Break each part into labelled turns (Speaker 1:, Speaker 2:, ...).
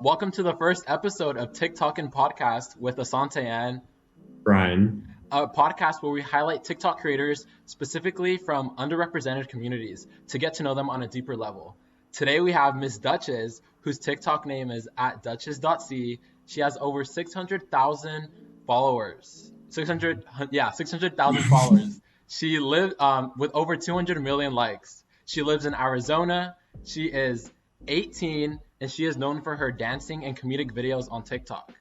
Speaker 1: Welcome to the first episode of Tik Toker podcast with Asante and
Speaker 2: Brian.
Speaker 1: a podcast where we highlight TikTok creators specifically from underrepresented communities to get to know them on a deeper level. Today we have Miss Duchess, whose TikTok name is at Duchess.Sea. She has over 600,000 followers. 600,000 followers. She lives with over 200 million likes. She lives in Arizona. She is 18 and she is known for her dancing and comedic videos on TikTok.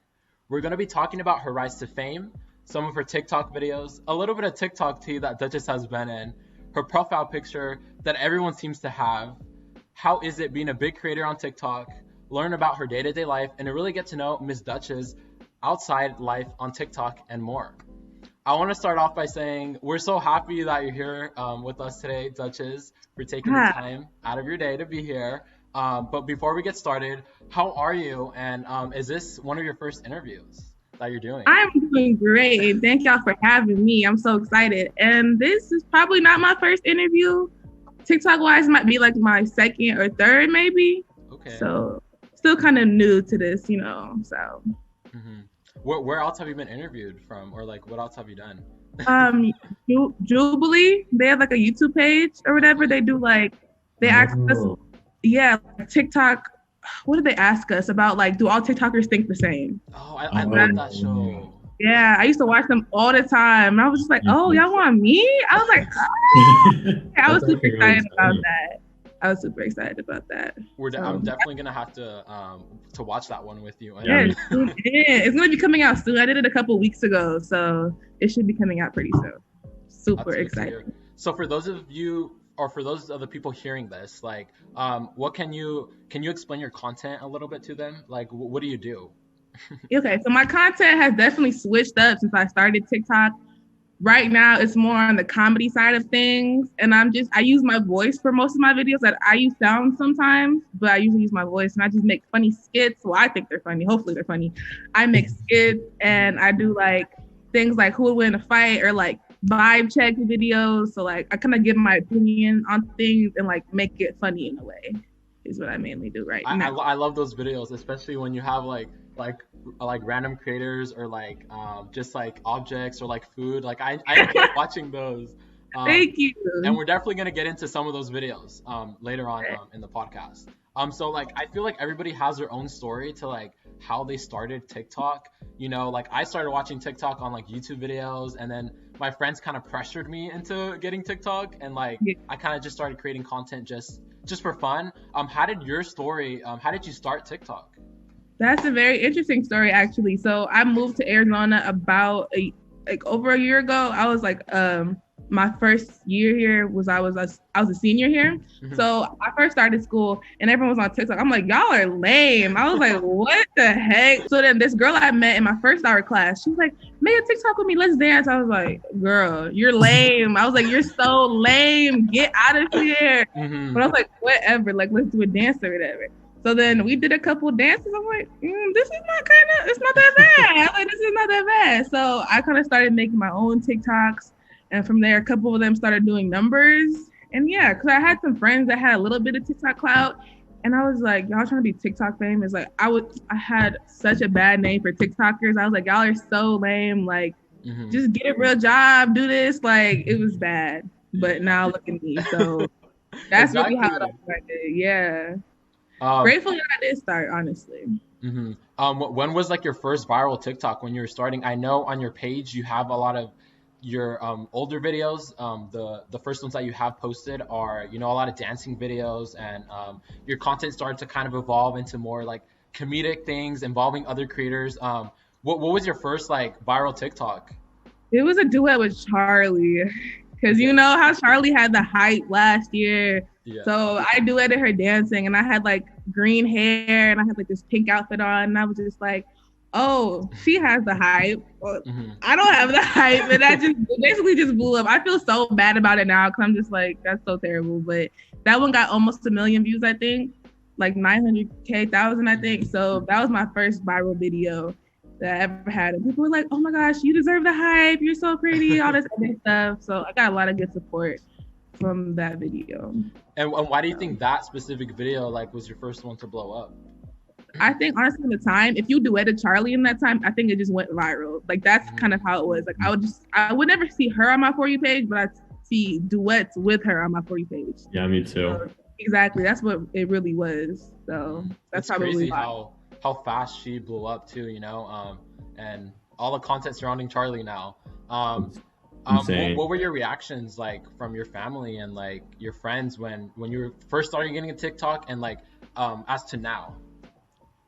Speaker 1: We're going to be talking about her rise to fame, some of her TikTok videos, a little bit of TikTok tea that Duchess has been in, her profile picture that everyone seems to have, how is it being a big creator on TikTok, learn about her day-to-day life, and to really get to know Miss Duchess outside life on TikTok and more. I want to start off by saying we're so happy that you're here with us today, Duchess, for taking the time out of your day to be here. But before we get started, how are you? And is this one of your first interviews that you're doing?
Speaker 3: I'm doing great. Thank y'all for having me. I'm so excited. And this is probably not my first interview. TikTok-wise, might be like my second or third, maybe.
Speaker 1: Okay.
Speaker 3: So still kind of new to this, so.
Speaker 1: Mm-hmm. Where else have you been interviewed from? Or like, what else have you done?
Speaker 3: Jubilee, they have like a YouTube page or whatever. They do like, they ask us, TikTok, what did they ask us about? Like, do all TikTokers think the same?
Speaker 1: Oh, I love that show.
Speaker 3: Yeah, I used to watch them all the time. And I was just like, oh, y'all want me? I was like, oh. I was super excited about that.
Speaker 1: I'm definitely gonna have to watch that one with you.
Speaker 3: Yeah, it's gonna be coming out soon. I did it a couple weeks ago, so it should be coming out pretty soon. Super excited.
Speaker 1: So for those of you, or for those of the people hearing this, like, what can you explain your content a little bit to them? Like, what do you do?
Speaker 3: Okay, so my content has definitely switched up since I started TikTok. Right now, it's more on the comedy side of things, and I use my voice for most of my videos. That I use sound sometimes, but I usually use my voice, and I just make funny skits. Well, I think they're funny. Hopefully, they're funny. I make skits, and I do like things like who would win a fight or like vibe check videos. So like I kind of give my opinion on things and like make it funny in a way. Is what I mainly do now.
Speaker 1: I love those videos, especially when you have like random creators or like just like objects or like food. Like I keep watching those.
Speaker 3: Thank you.
Speaker 1: And we're definitely gonna get into some of those videos later on in the podcast. So like I feel like everybody has their own story to like how they started TikTok. Like I started watching TikTok on like YouTube videos, and then my friends kind of pressured me into getting TikTok, and like I kind of just started creating content just for fun. How did you start TikTok?
Speaker 3: That's a very interesting story, actually. So I moved to Arizona about over a year ago. I was like, my first year here was I was a senior here. Mm-hmm. So I first started school and everyone was on TikTok. I'm like, y'all are lame. I was like, what the heck? So then this girl I met in my first hour class, she was like, make a TikTok with me, let's dance. I was like, girl, you're lame. I was like, you're so lame. Get out of here. Mm-hmm. But I was like, whatever, like let's do a dance or whatever. So then we did a couple dances. I'm like, it's not that bad. I was like, this is not that bad. So I kind of started making my own TikToks. And from there, a couple of them started doing numbers. And yeah, because I had some friends that had a little bit of TikTok clout. And I was like, y'all trying to be TikTok famous? Like, I had such a bad name for TikTokers. I was like, y'all are so lame. Like, just get a real job, do this. Like, it was bad. But now look at me. So that's really how it started. Yeah. Grateful that I did start, honestly.
Speaker 1: Mm-hmm. When was like your first viral TikTok when you were starting? I know on your page you have a lot of your older videos. The first ones that you have posted are a lot of dancing videos, and your content started to kind of evolve into more like comedic things involving other creators. What was your first like viral TikTok?
Speaker 3: It was a duet with Charlie, because you know how Charlie had the hype last year. Yeah. So I duetted her dancing, and I had like green hair, and I had like this pink outfit on, and I was just like, oh, she has the hype. Well, I don't have the hype, and that just basically just blew up. I feel so bad about it now because I'm just like, that's so terrible. But that one got almost 1 million views, I think, like 900,000, I think. So that was my first viral video that I ever had, and people were like, oh my gosh, you deserve the hype. You're so pretty, all this other stuff. So I got a lot of good support from that video.
Speaker 1: And why do you think that specific video like was your first one to blow up?
Speaker 3: I think honestly in the time, if you duetted Charlie in that time, I think it just went viral. Like that's kind of how it was. Like I would never see her on my For You page, but I see duets with her on my For You page.
Speaker 2: Yeah, me too.
Speaker 3: So, exactly. That's what it really was. So that's
Speaker 1: It's
Speaker 3: probably
Speaker 1: crazy
Speaker 3: why.
Speaker 1: how fast she blew up too, and all the content surrounding Charlie now.
Speaker 2: Insane.
Speaker 1: What were your reactions like from your family and like your friends when you were first starting getting a TikTok and like as to now?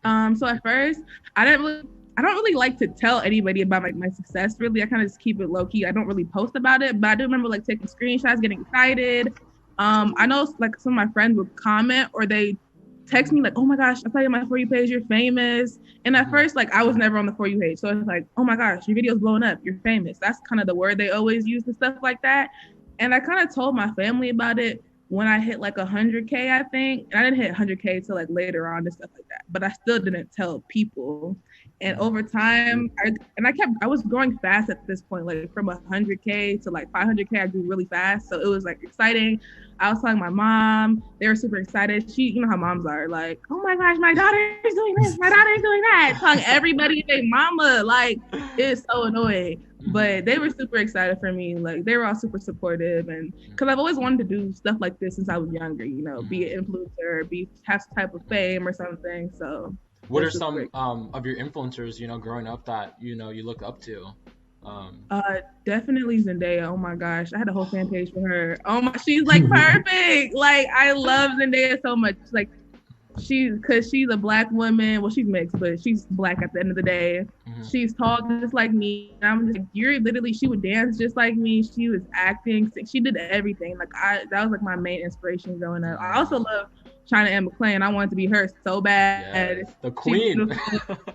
Speaker 3: So at first, I don't really like to tell anybody about like my success. Really, I kind of just keep it low key. I don't really post about it, but I do remember like taking screenshots, getting excited. I know like some of my friends would comment or they text me like, "Oh my gosh, I saw you on my For You page. You're famous." And at first, like I was never on the For You page, so it's like, "Oh my gosh, your video's blowing up. You're famous." That's kind of the word they always use and stuff like that. And I kind of told my family about it when I hit like 100K, I think. And I didn't hit 100K till like later on and stuff like that. But I still didn't tell people. And over time, I was growing fast at this point, like from 100K to like 500K, I grew really fast. So it was like exciting. I was telling my mom, they were super excited. You know how moms are, like, "Oh my gosh, my daughter is doing this, my daughter is doing that." Telling everybody, their mama, like, it's so annoying. But they were super excited for me. Like, they were all super supportive. And because I've always wanted to do stuff like this since I was younger, be an influencer, have some type of fame or something. So
Speaker 1: what are some of your influencers, growing up that, you look up to?
Speaker 3: Definitely Zendaya. Oh my gosh. I had a whole fan page for her. Oh my, she's like perfect. Like I love Zendaya so much. Like because she's a black woman. Well, she's mixed, but she's black at the end of the day. She's tall just like me. And I'm just like, she would dance just like me. She was acting. She did everything. Like that was like my main inspiration growing up. I also love China Anne McClain. I wanted to be her so bad.
Speaker 1: Yes, the queen.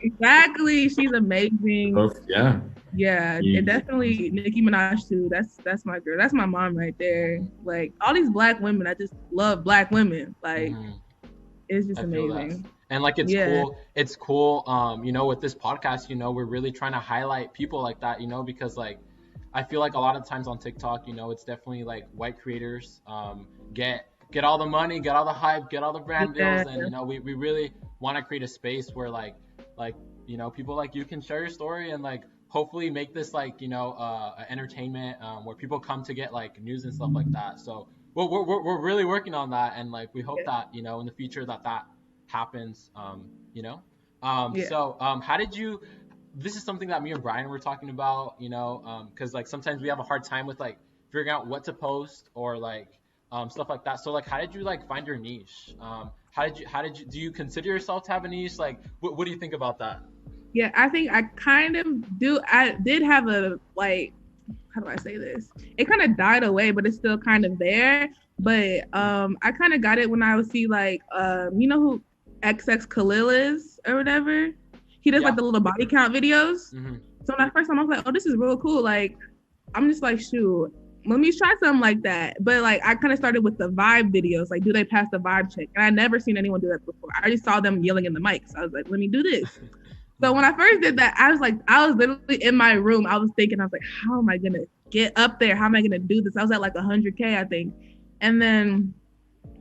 Speaker 3: Exactly. She's amazing.
Speaker 2: Yeah.
Speaker 3: Yeah, and definitely Nicki Minaj too. That's my girl. That's my mom right there. Like all these black women, I just love black women. Like it's just amazing.
Speaker 1: And like it's cool. It's cool. With this podcast, we're really trying to highlight people like that. Because like I feel like a lot of times on TikTok, it's definitely like white creators get all the money, get all the hype, get all the brand deals, and we really want to create a space where like people like you can share your story and like hopefully make this like entertainment where people come to get like news and stuff like that. So we're really working on that, and like we hope that in the future that happens. So how did you? This is something that me and Brian were talking about, because like sometimes we have a hard time with like figuring out what to post or like stuff like that. So like how did you like find your niche? How did you do you consider yourself to have a niche? Like what do you think about that?
Speaker 3: Yeah, I think I kind of do. I did have a like, how do I say this? It kind of died away, but it's still kind of there. But I kind of got it when I would see like you know who XX Khalil is or whatever. He does like the little body count videos. So that first time I was like, oh, this is real cool. Like I'm just like, shoot, let me try something like that. But like I kind of started with the vibe videos, like do they pass the vibe check? And I never seen anyone do that before. I just saw them yelling in the mic. So I was like, let me do this. So when I first did that, I was literally in my room. I was like, how am I gonna get up there? How am I gonna do this? I was at like 100K, I think. And then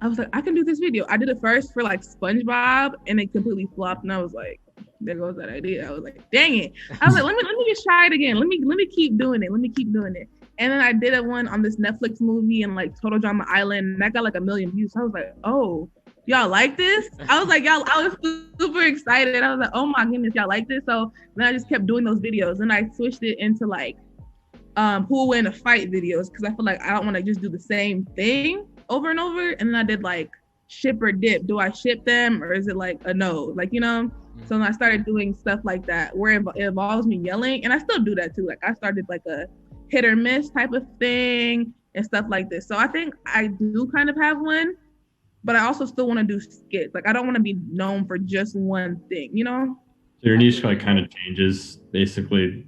Speaker 3: I was like, I can do this video. I did it first for like SpongeBob and it completely flopped. And I was like, there goes that idea. I was like, dang it. I was like, let me just try it again. Let me keep doing it. And then I did one on this Netflix movie and like Total Drama Island, and that got like 1 million views. So I was like, oh, y'all like this? I was like, I was super excited. I was like, oh my goodness, y'all like this? So then I just kept doing those videos, and I switched it into like who will win a fight videos, because I feel like I don't want to just do the same thing over and over. And then I did like ship or dip. Do I ship them, or is it like a no? Like, So then I started doing stuff like that where it involves me yelling, and I still do that too. Like I started like a hit or miss type of thing and stuff like this. So I think I do kind of have one, but I also still want to do skits. Like I don't want to be known for just one thing,
Speaker 2: So your niche like kind of changes basically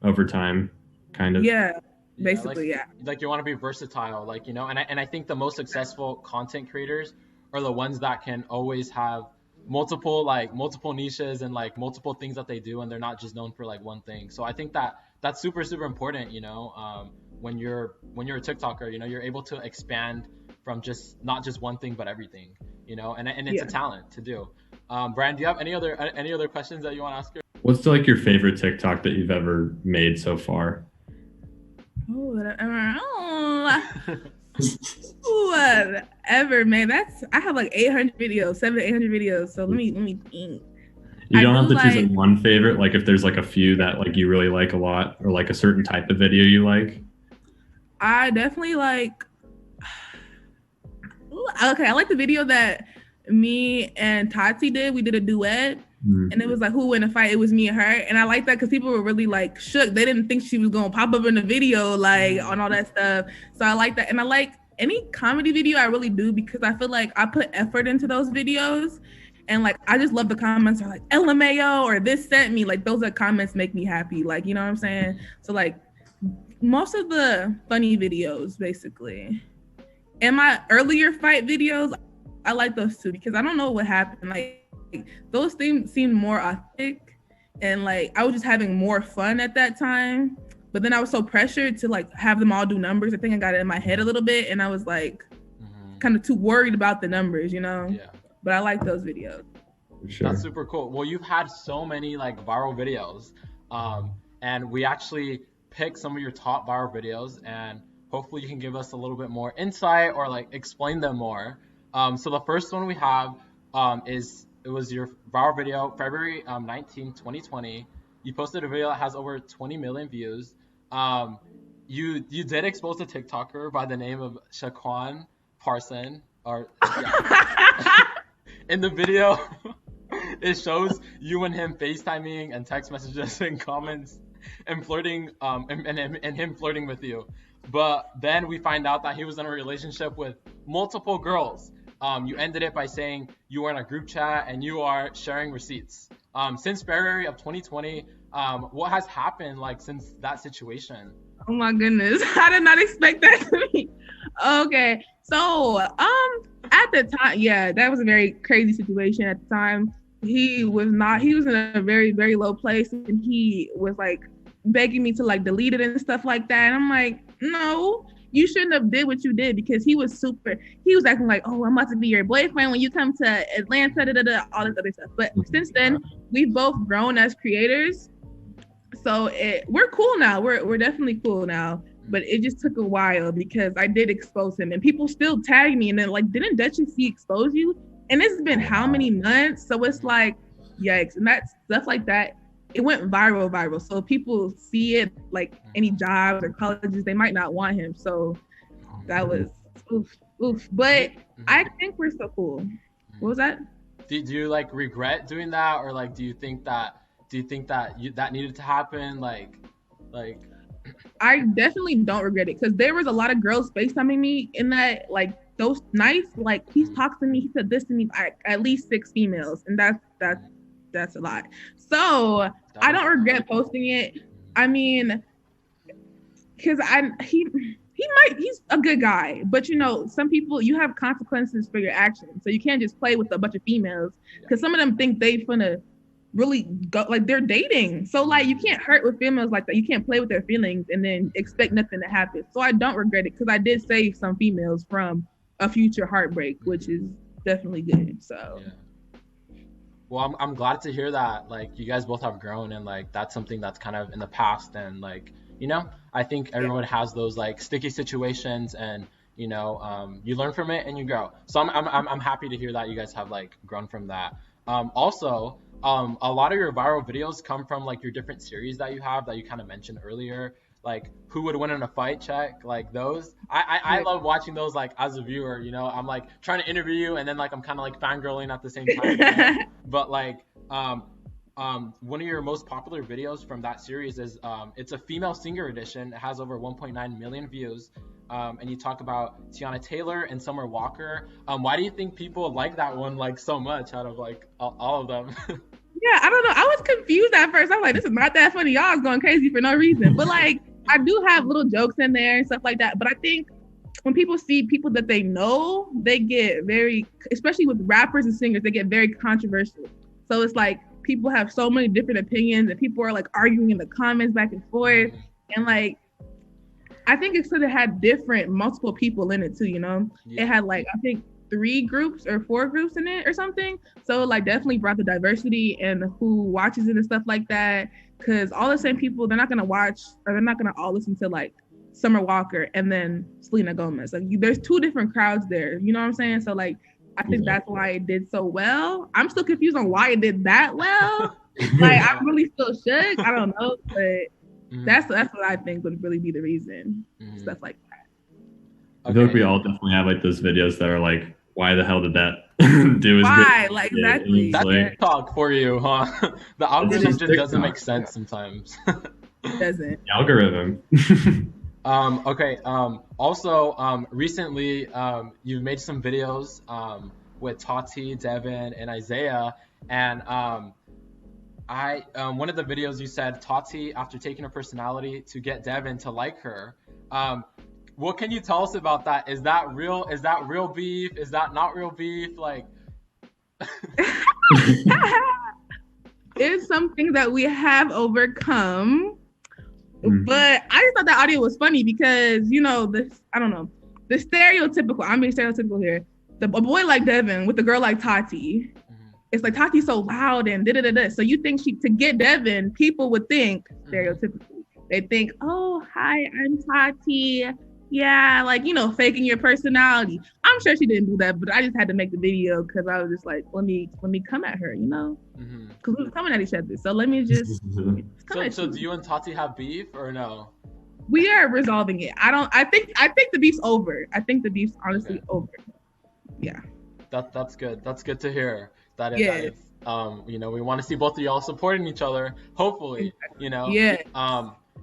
Speaker 2: over time, kind of.
Speaker 3: Yeah, basically,
Speaker 1: Like you want to be versatile, like and I think the most successful content creators are the ones that can always have multiple niches and like multiple things that they do, and they're not just known for like one thing. So I think that's super important, when you're a TikToker, you're able to expand from not just one thing but everything, you know, and it's a talent to do. Brian, do you have any other questions that you want to ask her?
Speaker 2: What's like your favorite TikTok that you've ever made so far?
Speaker 3: Whatever, man. I have like 800 videos, 800 videos. So let me think.
Speaker 2: You don't have to choose like one favorite. Like if there's like a few that like you really like a lot, or like a certain type of video you like.
Speaker 3: I definitely like. Okay, I like the video that me and Tati did. We did a duet. And it was like, who win a fight? It was me and her. And I like that because people were really like shook. They didn't think she was going to pop up in the video, like on all that stuff. So I like that. And I like any comedy video, I really do, because I feel like I put effort into those videos. And like, I just love the comments are like, LMAO or this sent me. Like those are comments make me happy. Like, you know what I'm saying? So like most of the funny videos, basically. And my earlier fight videos, I like those too, because I don't know what happened. Like, those things seemed more authentic, and like I was just having more fun at that time. But then I was so pressured to like have them all do numbers. I think I got it in my head a little bit, and I was like kind of too worried about the numbers, you know. Yeah. But I like those videos.
Speaker 2: Sure.
Speaker 1: That's super cool. Well, you've had so many like viral videos, and we actually picked some of your top viral videos, and hopefully you can give us a little bit more insight or like explain them more. So the first one we have it was your viral video, February 19, 2020. You posted a video that has over 20 million views. You did expose a TikToker by the name of Shaquan Parson. In the video, it shows you and him FaceTiming and text messages and comments and flirting, and him flirting with you. But then we find out that he was in a relationship with multiple girls. You ended it by saying you were in a group chat and you are sharing receipts. Since February of 2020, what has happened like since that situation?
Speaker 3: Oh my goodness, I did not expect that to be. Okay, so at the time, yeah, that was a very crazy situation at the time. He was in a very, very low place, and he was like begging me to like delete it and stuff like that. And I'm like, no. You shouldn't have did what you did, because he was acting like, oh, I'm about to be your boyfriend when you come to Atlanta, all this other stuff. But since then, we've both grown as creators. So we're cool now. We're definitely cool now. But it just took a while because I did expose him, and people still tag me and then like, didn't Duchess.Sea expose you? And it's been how many months? So it's like, yikes. And that stuff like that, it went viral. So people see it, like any jobs or colleges, they might not want him. So that was oof. But I think we're so cool. What was that?
Speaker 1: Do you like regret doing that, or like do you think that that needed to happen? Like
Speaker 3: I definitely don't regret it, because there was a lot of girls FaceTiming me in that like those nights. Like he's talked to me, he said this to me, at least 6 females, and that's a lot. So I don't regret posting it. I mean, because he's a good guy, but you know, some people, you have consequences for your actions, so you can't just play with a bunch of females, because some of them think they finna really go, like they're dating. So like you can't hurt with females like that. You can't play with their feelings and then expect nothing to happen. So I don't regret it, because I did save some females from a future heartbreak, which is definitely good. So. Yeah.
Speaker 1: Well, I'm glad to hear that, like, you guys both have grown, and, like, that's something that's kind of in the past, and, like, you know, I think everyone has those, like, sticky situations, and, you know, you learn from it and you grow. So I'm happy to hear that you guys have, like, grown from that. Also, a lot of your viral videos come from, like, your different series that you have that you kind of mentioned earlier, like who would win in a fight check, like those. I love watching those, like, as a viewer, you know. I'm like trying to interview you, and then like I'm kind of like fangirling at the same time, you know? But like one of your most popular videos from that series is it's a female singer edition. It has over 1.9 million views, and you talk about Tiana Taylor and Summer Walker. Why do you think people like that one like so much out of like all of them?
Speaker 3: Yeah, I don't know. I was confused at first. I was like, this is not that funny. Y'all is going crazy for no reason. But like, I do have little jokes in there and stuff like that. But I think when people see people that they know, they get very, especially with rappers and singers, they get very controversial. So it's like people have so many different opinions, and people are like arguing in the comments back and forth. And like, I think it's because it had multiple people in it too, you know? Yeah. It had like, I think 3 groups or 4 groups in it or something. So like definitely brought the diversity and who watches it and stuff like that. Cause all the same people, they're not gonna watch or they're not gonna all listen to like Summer Walker and then Selena Gomez. Like there's 2 different crowds there. You know what I'm saying? So like I think that's why it did so well. I'm still confused on why it did that well. Like I'm really still shook. I don't know, but that's what I think would really be the reason. Stuff like that.
Speaker 2: I feel like we all definitely have like those videos that are like, why the hell did that do as
Speaker 3: why?
Speaker 2: good?
Speaker 3: Like exactly.
Speaker 1: That's TikTok for you, huh? The algorithm just doesn't make sense sometimes.
Speaker 3: It doesn't.
Speaker 2: The algorithm.
Speaker 1: Okay. Also, recently, you've made some videos with Tati, Devin, and Isaiah, and one of the videos you said Tati, after taking her personality to get Devin to like her. What can you tell us about that? Is that real? Is that real beef? Is that not real beef? Like,
Speaker 3: it's something that we have overcome. But I just thought that audio was funny because, you know, this, I don't know, the stereotypical, I'm being stereotypical here. A boy like Devin with a girl like Tati, it's like Tati's so loud and da-da-da-da. So you think to get Devin, people would think stereotypically. They think, oh, hi, I'm Tati. Yeah, like, you know, faking your personality. I'm sure she didn't do that, but I just had to make the video because I was just like, let me come at her, you know? Because we were coming at each other. So let me just
Speaker 1: So do you and Tati have beef or no?
Speaker 3: We are resolving it. I think the beef's over. I think the beef's honestly over. Yeah. That's
Speaker 1: good. That's good to hear. That is, you know, we want to see both of y'all supporting each other, hopefully, you know?
Speaker 3: Yeah.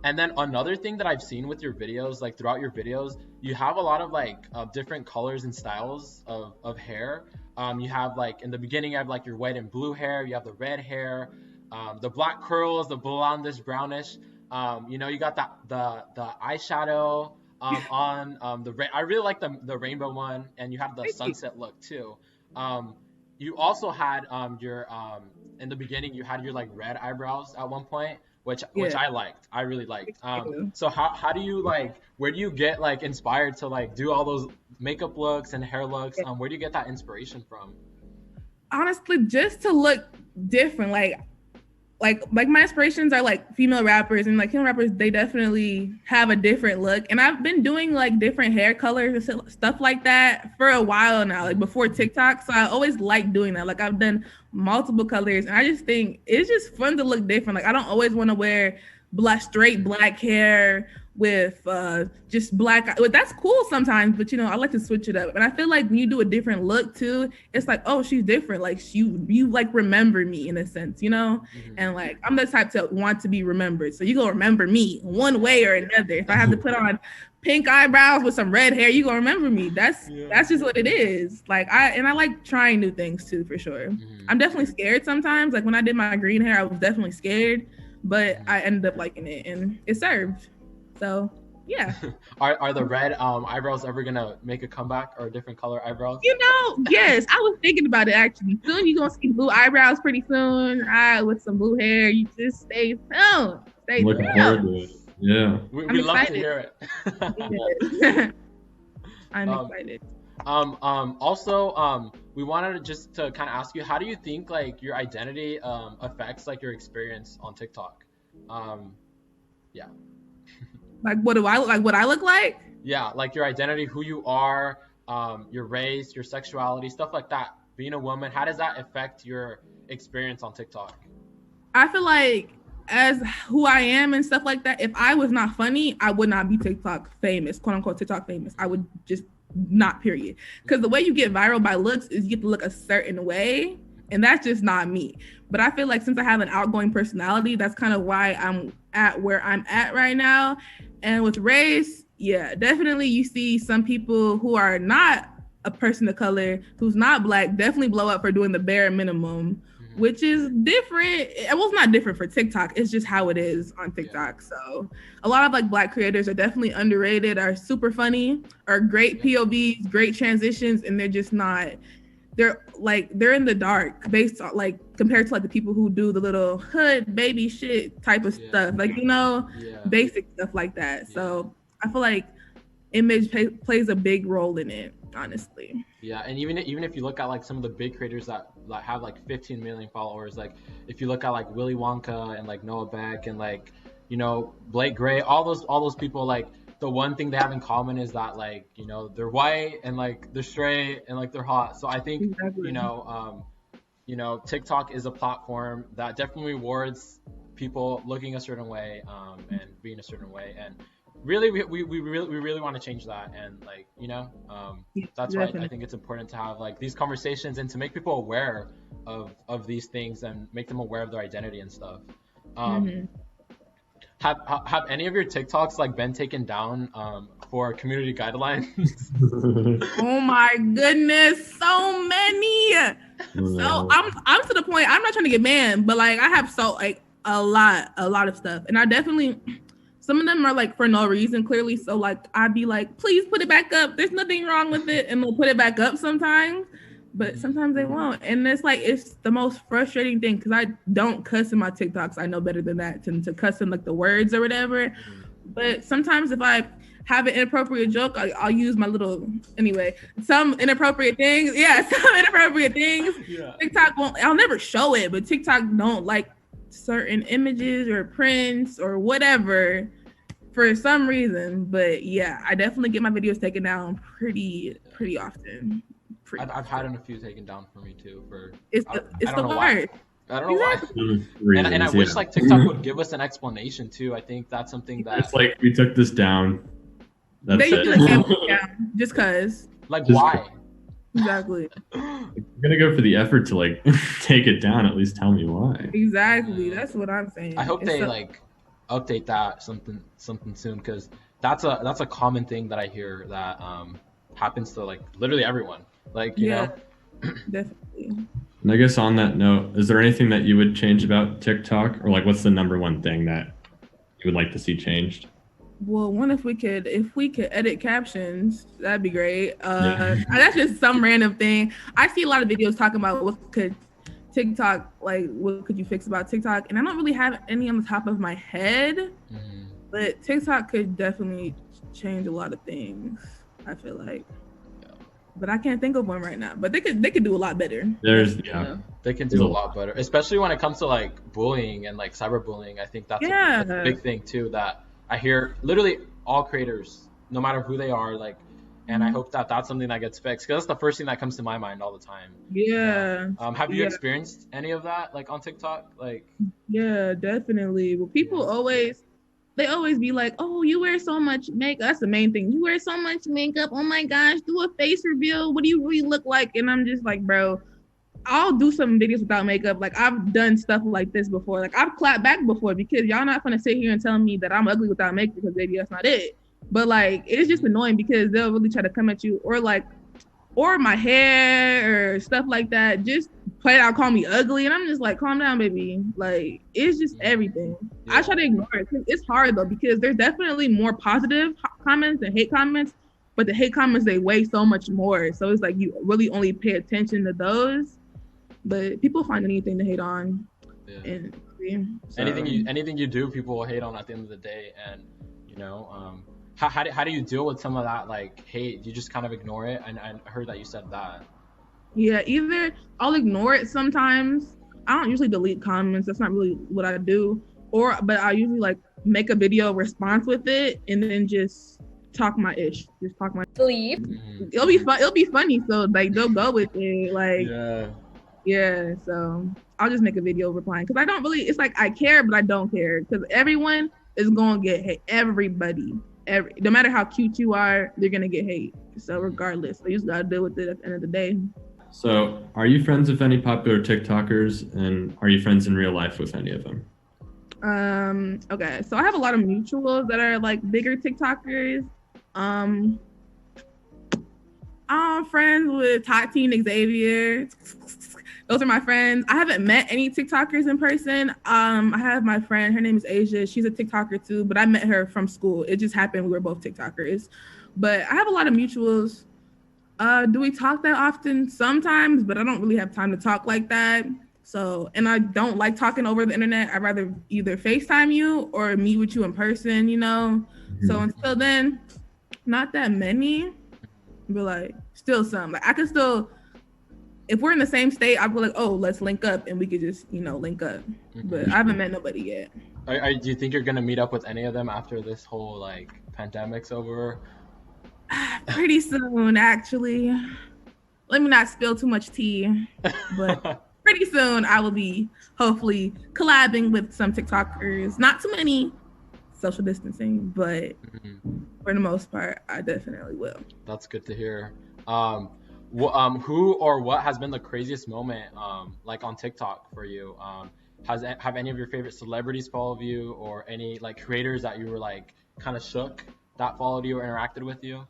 Speaker 1: And then another thing that I've seen with your videos, like throughout your videos, you have a lot of like different colors and styles of hair. You have like in the beginning, you have like your white and blue hair. You have the red hair, the black curls, the blondish, brownish. You know, you got the eyeshadow on the I really like the rainbow one, and you have the sunset look too. You also had your in the beginning, you had your like red eyebrows at one point. Which I liked. I really liked. So how do you like, where do you get like inspired to like do all those makeup looks and hair looks? Where do you get that inspiration from?
Speaker 3: Honestly, just to look different. Like my inspirations are like female rappers, and like female rappers, they definitely have a different look. And I've been doing like different hair colors and stuff like that for a while now, like before TikTok. So I always like doing that. Like I've done multiple colors, and I just think it's just fun to look different. Like I don't always want to wear straight black hair with just black. That's cool sometimes, but you know, I like to switch it up. And I feel like when you do a different look too, it's like, oh, she's different. Like you like remember me in a sense, you know? And like I'm the type to want to be remembered. So you gonna remember me one way or another. If I have to put on pink eyebrows with some red hair, you gonna remember me. That's just what it is. Like I like trying new things too, for sure. I'm definitely scared sometimes. Like when I did my green hair, I was definitely scared, but I ended up liking it and it served. So yeah.
Speaker 1: Are the red eyebrows ever gonna make a comeback, or a different color eyebrows?
Speaker 3: You know, yes. I was thinking about it actually. Soon you're gonna see blue eyebrows pretty soon. With some blue hair. You just stay tuned. Stay tuned.
Speaker 2: Looking forward to it. Yeah.
Speaker 1: We love to hear it.
Speaker 3: I'm excited.
Speaker 1: Also, we wanted to kind of ask you, how do you think like your identity affects like your experience on TikTok? Yeah.
Speaker 3: Like what do I look like? What I look like?
Speaker 1: Yeah, like your identity, who you are, your race, your sexuality, stuff like that. Being a woman, how does that affect your experience on TikTok?
Speaker 3: I feel like as who I am and stuff like that, if I was not funny, I would not be TikTok famous, quote unquote TikTok famous. I would just not, period. Because the way you get viral by looks is you get to look a certain way, and that's just not me. But I feel like since I have an outgoing personality, that's kind of why I'm at where I'm at right now. And with race, yeah, definitely you see some people who are not a person of color, who's not black, definitely blow up for doing the bare minimum, which is different. Well, it's not different for TikTok. It's just how it is on TikTok. So a lot of like black creators are definitely underrated, are super funny, are great POVs, great transitions, and they're just not, they're in the dark based on like compared to like the people who do the little hood baby shit type of stuff, like, you know, basic stuff like that. So I feel like image plays a big role in it, honestly.
Speaker 1: Yeah, and even if you look at like some of the big creators that have like 15 million followers, like if you look at like Willy Wonka and like Noah Beck and like, you know, Blake Gray, all those people, like the one thing they have in common is that, like, you know, they're white and like they're straight and like they're hot. So I think
Speaker 3: Exactly.
Speaker 1: you know, TikTok is a platform that definitely rewards people looking a certain way and being a certain way, and really we really want to change that. And like, you know, that's why I think it's important to have like these conversations and to make people aware of these things and make them aware of their identity and stuff. Have any of your TikToks like been taken down for community guidelines?
Speaker 3: Oh my goodness, so many. So I'm to the point, I'm not trying to get banned, but like I have a lot of stuff, and I definitely, some of them are like for no reason, clearly. So like I'd be like, please put it back up. There's nothing wrong with it, and they'll put it back up sometimes, but sometimes they won't. And it's like, it's the most frustrating thing because I don't cuss in my TikToks. I know better than that to cuss in like the words or whatever. But sometimes if I have an inappropriate joke, I'll use my little, anyway, some inappropriate things. Yeah, some inappropriate things. Yeah. TikTok won't, I'll never show it, but TikTok don't like certain images or prints or whatever for some reason. But yeah, I definitely get my videos taken down pretty often.
Speaker 1: I've had a few taken down for me too.
Speaker 3: It's the worst.
Speaker 1: I don't know why. And I wish like TikTok would give us an explanation too. I think that's something that
Speaker 2: it's like, we took this down. That's
Speaker 3: they usually take it down just cause.
Speaker 1: Like why?
Speaker 3: Exactly.
Speaker 2: I'm gonna go for the effort to like take it down. At least tell me why.
Speaker 3: Exactly. That's what I'm saying.
Speaker 1: I hope they like update that something soon, because that's a common thing that I hear that happens to like literally everyone. Like, you know.
Speaker 3: Definitely.
Speaker 2: And I guess on that note, is there anything that you would change about TikTok, or like what's the number one thing that you would like to see changed?
Speaker 3: Well, if we could edit captions, that'd be great. That's just some random thing. I see a lot of videos talking about what could you fix about TikTok, and I don't really have any on the top of my head. But TikTok could definitely change a lot of things, I feel like. But I can't think of one right now. But they could do a lot better.
Speaker 1: They can do a lot better, especially when it comes to like bullying and like cyberbullying. I think that's a big thing too that I hear literally all creators, no matter who they are, like, and I hope that that's something that gets fixed, because that's the first thing that comes to my mind all the time.
Speaker 3: Yeah.
Speaker 1: Have you experienced any of that, like on TikTok? Like. Yeah,
Speaker 3: definitely. Well, people always be like, oh, you wear so much makeup. That's the main thing. You wear so much makeup. Oh my gosh, do a face reveal. What do you really look like? And I'm just like, bro, I'll do some videos without makeup. Like, I've done stuff like this before. Like, I've clapped back before, because y'all not gonna sit here and tell me that I'm ugly without makeup, because baby, that's not it. But like, it's just annoying because they'll really try to come at you, or my hair or stuff like that. Just play out, call me ugly, and I'm just like, calm down, baby. Like, it's just everything. I try to ignore it, because it's hard though, because there's definitely more positive comments than hate comments, but the hate comments, they weigh so much more. So it's like you really only pay attention to those. But people find anything to hate on. And so.
Speaker 1: anything you do, people will hate on at the end of the day. And you know, how do you deal with some of that like hate? You just kind of ignore it? And I heard that you said that.
Speaker 3: Yeah, either I'll ignore it sometimes. I don't usually delete comments. That's not really what I do. But I usually like make a video response with it, and then just talk my ish. Just talk my
Speaker 4: sleep.
Speaker 3: It'll be fun. It'll be funny. So like they'll go with it. Like yeah. So I'll just make a video replying, because I don't really. It's like I care, but I don't care, because everyone is gonna get hate. Everybody. No matter how cute you are, they're gonna get hate. So regardless, you just gotta deal with it at the end of the day.
Speaker 2: So, are you friends with any popular TikTokers, and are you friends in real life with any of them?
Speaker 3: Okay, so I have a lot of mutuals that are like bigger TikTokers. I'm friends with Tati and Xavier. Those are my friends. I haven't met any TikTokers in person. I have my friend, her name is Asia. She's a TikToker too, but I met her from school. It just happened we were both TikTokers. But I have a lot of mutuals. Do we talk that often? Sometimes, but I don't really have time to talk like that. So, and I don't like talking over the internet. I'd rather either FaceTime you or meet with you in person, you know? So until then, Not that many, but like still some. Like I can still, if we're in the same state, I'd be like, oh, let's link up and we could just, link up. But I haven't met nobody yet.
Speaker 1: Do you think you're gonna meet up with any of them after this whole like pandemic's over?
Speaker 3: Pretty soon, actually. Let me not spill too much tea, but pretty soon I will be hopefully collabing with some TikTokers. Not too many, social distancing, but for the most part, I definitely will.
Speaker 1: That's good to hear. Who or what has been the craziest moment, like on TikTok for you? Have any of your favorite celebrities followed you, or any like creators that you were like kind of shook that followed you or interacted with you?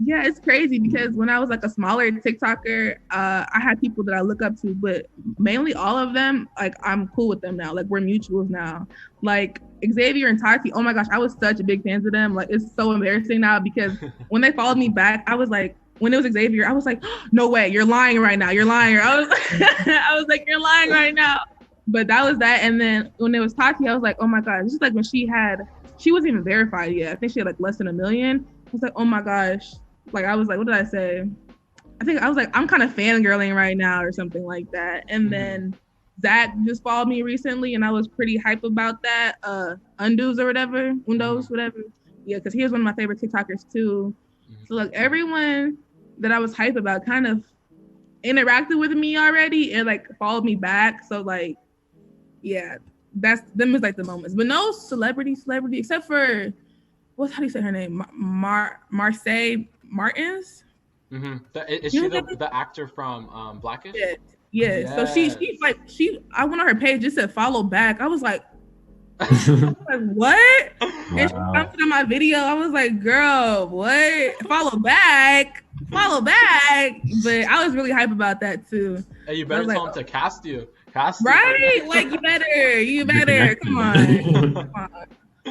Speaker 3: Yeah, it's crazy because when I was like a smaller TikToker, I had people that I look up to, but mainly all of them, like I'm cool with them now. Like we're mutuals now. Like Xavier and Tati, oh my gosh, I was such a big fan of them. Like it's so embarrassing now because when they followed me back, I was like, when it was Xavier, I was like, no way, you're lying right now. You're lying. I was like, you're lying right now. But that was that. And then when it was Tati, I was like, oh my God, this is like when she wasn't even verified yet. I think she had like less than 1 million. I was like, oh my gosh. Like, I was like, what did I say? I think I was like, I'm kind of fangirling right now or something like that. And then Zach just followed me recently and I was pretty hype about that. Undos or whatever, Undos, whatever. Yeah, because he was one of my favorite TikTokers too. So like everyone that I was hype about kind of interacted with me already and like followed me back. So like, yeah, them was like the moments. But no celebrity, except for, how do you say her name? Marseille Martins.
Speaker 1: Is she the actor from Blackish?
Speaker 3: Yeah. Yes. So I went on her page, just said follow back. I was like, what? Wow. And she commented on my video. I was like, girl, what? Follow back. But I was really hype about that too.
Speaker 1: Hey, you better tell him to cast you.
Speaker 3: Right? Like you better. Come on.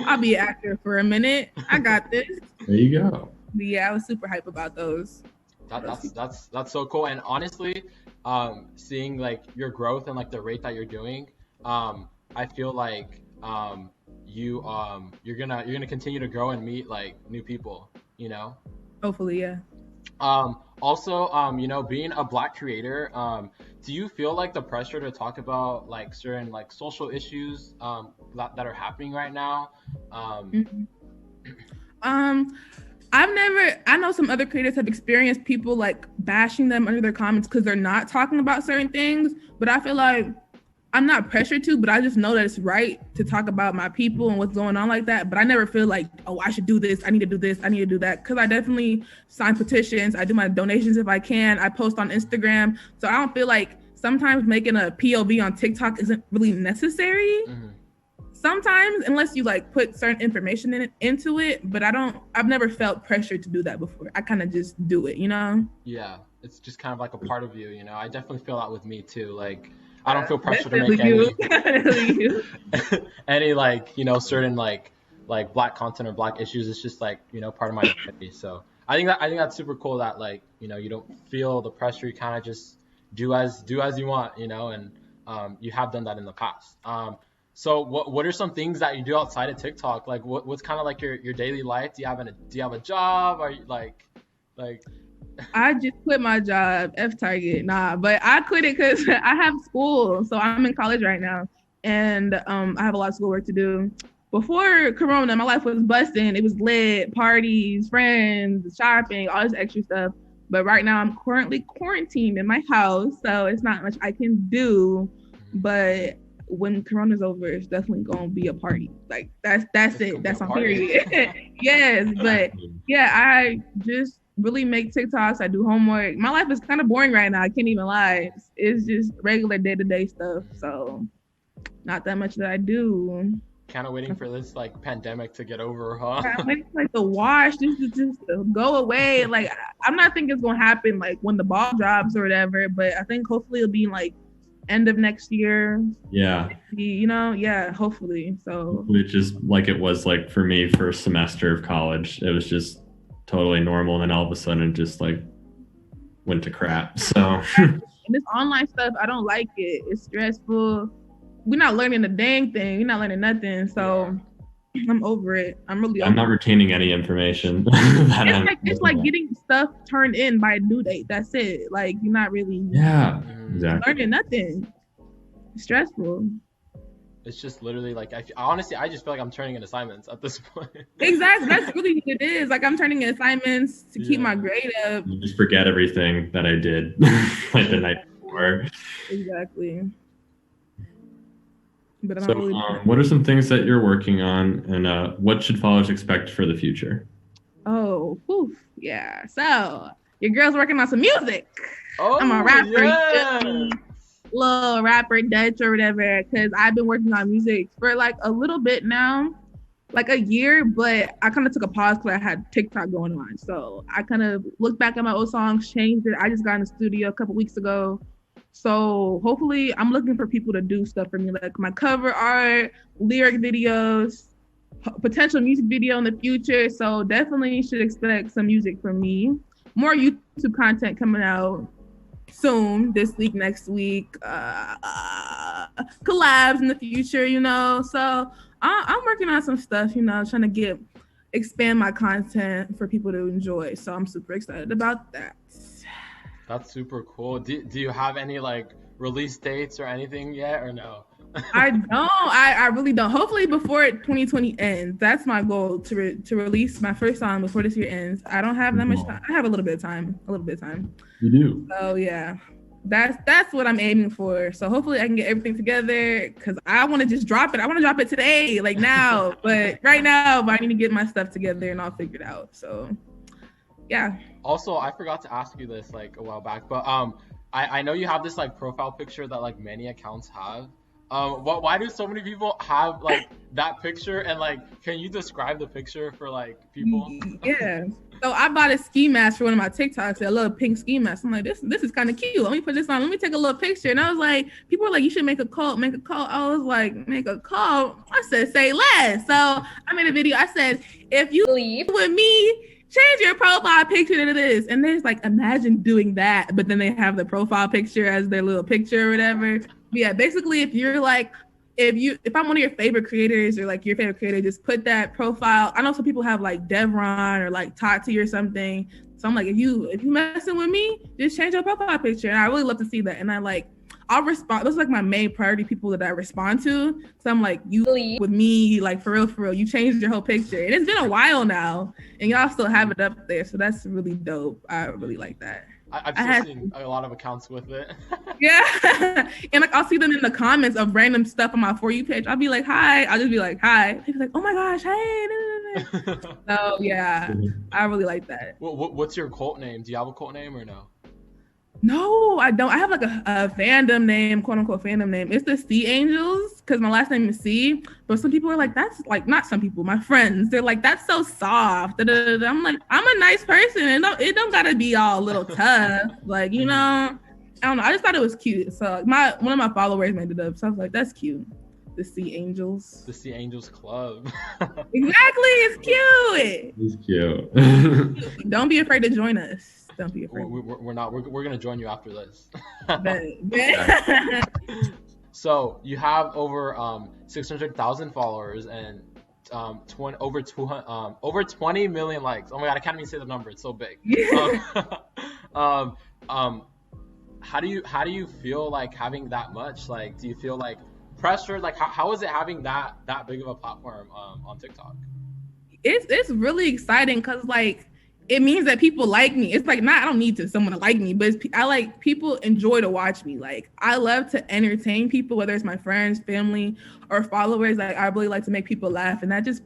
Speaker 3: I'll be an actor for a minute. I got this.
Speaker 2: There you go.
Speaker 3: But yeah, I was super hype about those.
Speaker 1: That's so cool. And honestly, seeing like your growth and like the rate that you're doing, I feel like you're gonna continue to grow and meet like new people,
Speaker 3: Hopefully, yeah.
Speaker 1: Also, being a Black creator, do you feel like the pressure to talk about like certain like social issues that are happening right now?
Speaker 3: I know some other creators have experienced people like bashing them under their comments because they're not talking about certain things, but I feel like I'm not pressured to, but I just know that it's right to talk about my people and what's going on like that. But I never feel like, oh, I should do this. I need to do this. I need to do that. Because I definitely sign petitions. I do my donations if I can. I post on Instagram. So I don't feel like sometimes making a POV on TikTok isn't really necessary. Sometimes, unless you like put certain information into it. But I've never felt pressured to do that before. I kind of just do it,
Speaker 1: Yeah, it's just kind of like a part of you, I definitely feel that with me too. Like, I don't feel pressure to make any like, certain like Black content or Black issues. It's just like, part of my identity. So I think that's super cool that like, you don't feel the pressure. You kind of just do as you want, and you have done that in the past. So what are some things that you do outside of TikTok? Like what's kind of like your daily life? Do you have a job? Are you like
Speaker 3: I just quit my job, Target. Nah, but I quit it because I have school. So I'm in college right now. And I have a lot of schoolwork to do. Before Corona, my life was busting. It was lit, parties, friends, shopping, all this extra stuff. But right now I'm currently quarantined in my house. So it's not much I can do. But when Corona's over, it's definitely going to be a party. Like that's it. That's on period. Yes. But yeah, I just really make TikToks. I do homework. My life is kind of boring right now. I can't even lie. It's just regular day-to-day stuff. So not that much that I do.
Speaker 1: Kind of waiting for this like pandemic to get over, huh?
Speaker 3: I'm waiting for like the wash just to go away. Like I'm not thinking it's gonna happen like when the ball drops or whatever, but I think hopefully it'll be like end of next year.
Speaker 2: Yeah.
Speaker 3: Yeah, hopefully. So
Speaker 2: it's just like it was like for me first semester of college. It was just totally normal, and then all of a sudden it just like went to crap. So
Speaker 3: and this online stuff, I don't like it. It's stressful. We're not learning a dang thing. We're not learning nothing. So I'm over it. I'm really
Speaker 2: I'm
Speaker 3: over
Speaker 2: not
Speaker 3: it.
Speaker 2: retaining any information. that I'm
Speaker 3: It's like getting stuff turned in by a due date. That's it. Like you're not really
Speaker 2: Yeah, exactly.
Speaker 3: learning nothing. It's stressful.
Speaker 1: It's just literally like honestly, I just feel like I'm turning in assignments at this point.
Speaker 3: Exactly. That's really what it is. Like I'm turning in assignments to keep my grade up.
Speaker 2: You just forget everything that I did like the night before.
Speaker 3: Exactly. But I'm
Speaker 2: So,
Speaker 3: really
Speaker 2: what are some things that you're working on, and what should followers expect for the future?
Speaker 3: Oh, whew, yeah. So your girl's working on some music.
Speaker 1: Oh,
Speaker 3: I'm a rapper,
Speaker 1: yeah.
Speaker 3: little rapper, Dutch or whatever. Because I've been working on music for like a little bit now, like a year. But I kind of took a pause because I had TikTok going on. So I kind of looked back at my old songs, changed it. I just got in the studio a couple weeks ago. So hopefully, I'm looking for people to do stuff for me, like my cover art, lyric videos, potential music video in the future. So definitely should expect some music from me. More YouTube content coming out soon, this week, next week. Collabs in the future, you know. So I'm working on some stuff, you know, trying to expand my content for people to enjoy. So I'm super excited about that.
Speaker 1: That's super cool. Do you have any like release dates or anything yet, or no?
Speaker 3: I don't. I really don't. Hopefully before 2020 ends. That's my goal to release my first song before this year ends. I don't have that much time. I have a little bit of time.
Speaker 2: You do.
Speaker 3: So yeah, that's what I'm aiming for. So hopefully I can get everything together because I want to just drop it. I want to drop it today, like now. But right now, I need to get my stuff together and I'll figure it out. So yeah.
Speaker 1: Also, I forgot to ask you this like a while back, but I know you have this like profile picture that like many accounts have. Why do so many people have like that picture, and like can you describe the picture for like people?
Speaker 3: Yeah. So I bought a ski mask for one of my TikToks, a little pink ski mask. I'm like, this is kind of cute. Let me put this on. Let me take a little picture. And I was like, people were like, you should make a call. I was like, make a call. I said, say less. So I made a video. I said, if you leave with me, change your profile picture to this. And there's like, imagine doing that. But then they have the profile picture as their little picture or whatever. Yeah, basically, if you're like, if I'm one of your favorite creators or like your favorite creator, just put that profile. I know some people have like Devron or like Tati or something. So I'm like, if you messing with me, just change your profile picture. And I really love to see that. And I'll respond. Those are like my main priority people that I respond to. So I'm like, you with me, like for real, you changed your whole picture. And it's been a while now, and y'all still have it up there. So that's really dope. I really like that.
Speaker 1: I've still seen a lot of accounts with it.
Speaker 3: Yeah. And like I'll see them in the comments of random stuff on my For You page. I'll be like, hi. I'll just be like, hi. They'll be like, oh my gosh, hey. So yeah, I really like that.
Speaker 1: What's your cult name? Do you have a cult name or no?
Speaker 3: No, I don't. I have like a fandom name, quote unquote fandom name. It's the Sea Angels because my last name is Sea. But some people are like, that's like, not some people, my friends. They're like, that's so soft. Da-da-da-da. I'm like, I'm a nice person. And it don't gotta be all a little tough. Like, you know, I don't know. I just thought it was cute. So one of my followers made it up. So I was like, that's cute. The Sea Angels.
Speaker 1: The Sea Angels Club.
Speaker 3: Exactly. It's cute.
Speaker 2: It's cute.
Speaker 3: Don't be afraid to join us. Don't be afraid.
Speaker 1: We're not. We're gonna join you after this. So you have over 600,000 followers and over 20 million likes. Oh my god, I can't even say the number. It's so big. How do you feel like having that much? Like, do you feel like pressure? Like, how is it having that big of a platform on TikTok?
Speaker 3: It's really exciting because like it means that people like me. It's like I don't need someone to like me, but I like people enjoy to watch me. Like I love to entertain people, whether it's my friends, family, or followers. Like I really like to make people laugh, and that just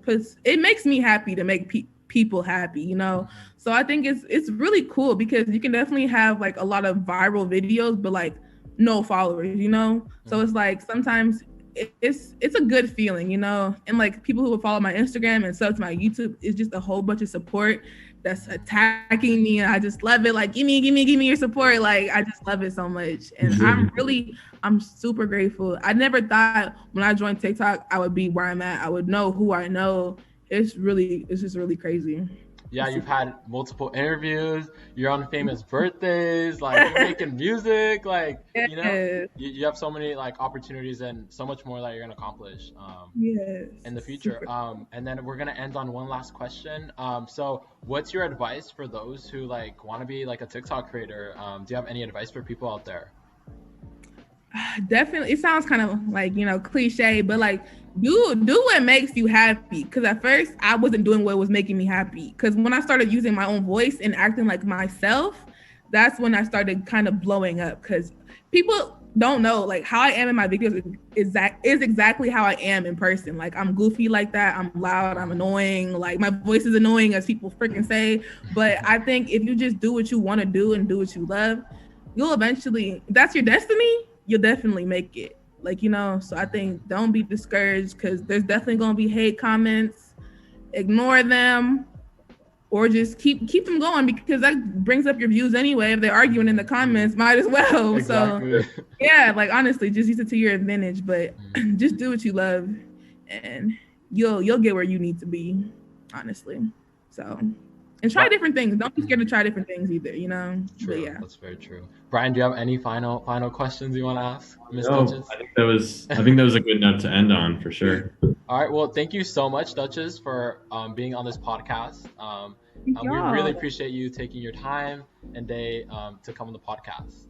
Speaker 3: makes me happy to make people happy, you know. So I think it's really cool because you can definitely have like a lot of viral videos, but like no followers, you know. So it's like sometimes it's a good feeling, you know. And like people who will follow my Instagram and sub to my YouTube, it's just a whole bunch of support that's attacking me, and I just love it. Like give me your support. Like I just love it so much, and I'm super grateful. I never thought when I joined TikTok I would be where I'm at. I would know who I know. It's just really crazy.
Speaker 1: Yeah, you've had multiple interviews. You're on famous birthdays. Like you're making music. Like
Speaker 3: Yes.
Speaker 1: you have so many like opportunities and so much more that you're gonna accomplish.
Speaker 3: Yes.
Speaker 1: In the future. And then we're gonna end on one last question. So what's your advice for those who like want to be like a TikTok creator? Do you have any advice for people out there?
Speaker 3: Definitely, it sounds kind of like, cliche, but like do what makes you happy. Because at first I wasn't doing what was making me happy. Because when I started using my own voice and acting like myself, that's when I started kind of blowing up. Because people don't know like how I am in my videos is exactly how I am in person. Like I'm goofy like that. I'm loud. I'm annoying. Like my voice is annoying, as people freaking say. But I think if you just do what you want to do and do what you love, you'll eventually, if that's your destiny, you'll definitely make it. Like, so I think don't be discouraged, because there's definitely going to be hate comments. Ignore them, or just keep them going, because that brings up your views anyway. If they're arguing in the comments, might as well.
Speaker 1: Exactly.
Speaker 3: So yeah, like honestly, just use it to your advantage, but just do what you love and you'll get where you need to be, honestly. So, and try different things. Don't be scared to try different things either,
Speaker 1: True.
Speaker 3: But yeah.
Speaker 1: That's very true. Brian, do you have any final questions you want to ask Miss
Speaker 2: No,
Speaker 1: Duchess?
Speaker 2: I think that was a good note to end on for sure.
Speaker 1: All right. Well, thank you so much, Duchess, for being on this podcast. We really appreciate you taking your time and day to come on the podcast.